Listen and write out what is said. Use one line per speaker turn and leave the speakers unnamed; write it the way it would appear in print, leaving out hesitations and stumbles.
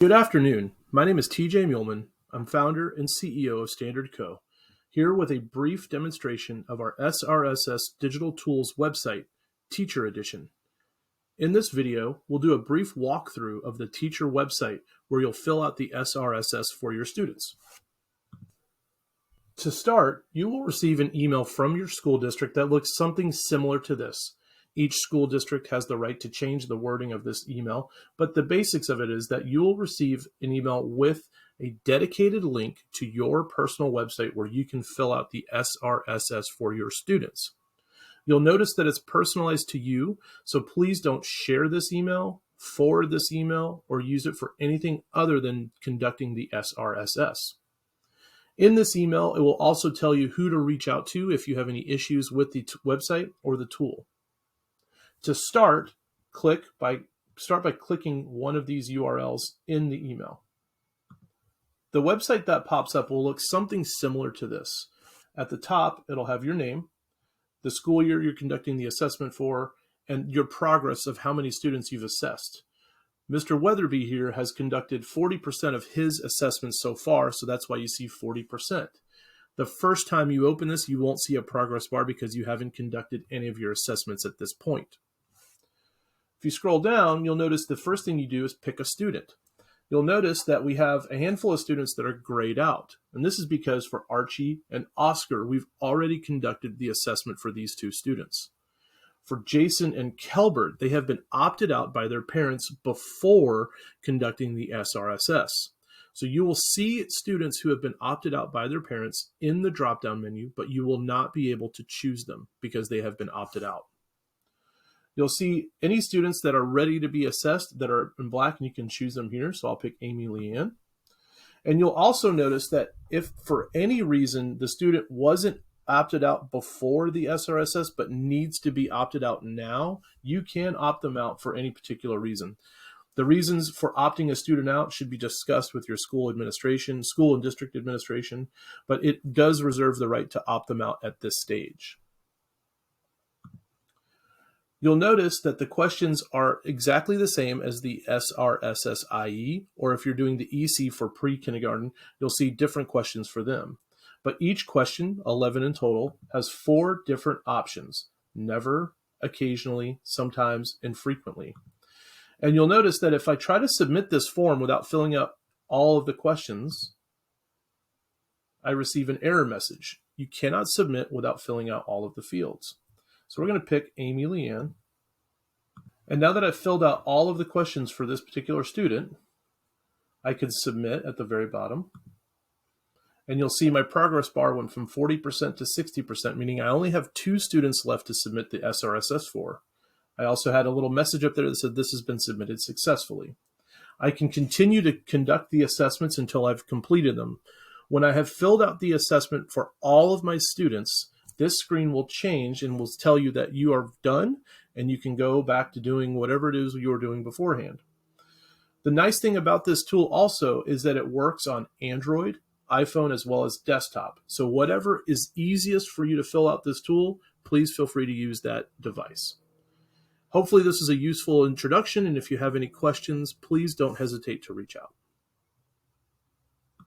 Good afternoon. My name is TJ Muehlman. I'm founder and CEO of Standard Co. Here with a brief demonstration of our SRSS Digital Tools website, Teacher Edition. In this video, we'll do a brief walkthrough of the teacher website where you'll fill out the SRSS for your students. To start, you will receive an email from your school district that looks something similar to this. Each school district has the right to change the wording of this email, but the basics of it is that you will receive an email with a dedicated link to your personal website where you can fill out the SRSS for your students. You'll notice that it's personalized to you, so please don't share this email, forward this email, or use it for anything other than conducting the SRSS. In this email, it will also tell you who to reach out to if you have any issues with the website or the tool. To start by clicking one of these URLs in the email. The website that pops up will look something similar to this. At the top, it'll have your name, the school year you're conducting the assessment for, and your progress of how many students you've assessed. Mr. Weatherby here has conducted 40% of his assessments so far, so that's why you see 40%. The first time you open this, you won't see a progress bar because you haven't conducted any of your assessments at this point. If you scroll down, you'll notice the first thing you do is pick a student. You'll notice that we have a handful of students that are grayed out. And this is because for Archie and Oscar, we've already conducted the assessment for these two students. For Jason and Kelbert, they have been opted out by their parents before conducting the SRSS. So you will see students who have been opted out by their parents in the drop-down menu, but you will not be able to choose them because they have been opted out. You'll see any students that are ready to be assessed that are in black, and you can choose them here. So I'll pick Amy Leanne. And you'll also notice that if for any reason the student wasn't opted out before the SRSS but needs to be opted out now, you can opt them out for any particular reason. The reasons for opting a student out should be discussed with your school administration, school and district administration, but it does reserve the right to opt them out at this stage. You'll notice that the questions are exactly the same as the SRSS-IE, or if you're doing the EC for pre-kindergarten, you'll see different questions for them. But each question, 11 in total, has 4 different options: never, occasionally, sometimes, and frequently. And you'll notice that if I try to submit this form without filling out all of the questions, I receive an error message. You cannot submit without filling out all of the fields. So we're going to pick Amy Leanne. And now that I've filled out all of the questions for this particular student, I can submit at the very bottom. And you'll see my progress bar went from 40% to 60%, meaning I only have 2 students left to submit the SRSS for. I also had a little message up there that said this has been submitted successfully. I can continue to conduct the assessments until I've completed them. When I have filled out the assessment for all of my students, this screen will change and will tell you that you are done and you can go back to doing whatever it is you were doing beforehand. The nice thing about this tool also is that it works on Android, iPhone, as well as desktop. So whatever is easiest for you to fill out this tool, please feel free to use that device. Hopefully this is a useful introduction, and if you have any questions, please don't hesitate to reach out.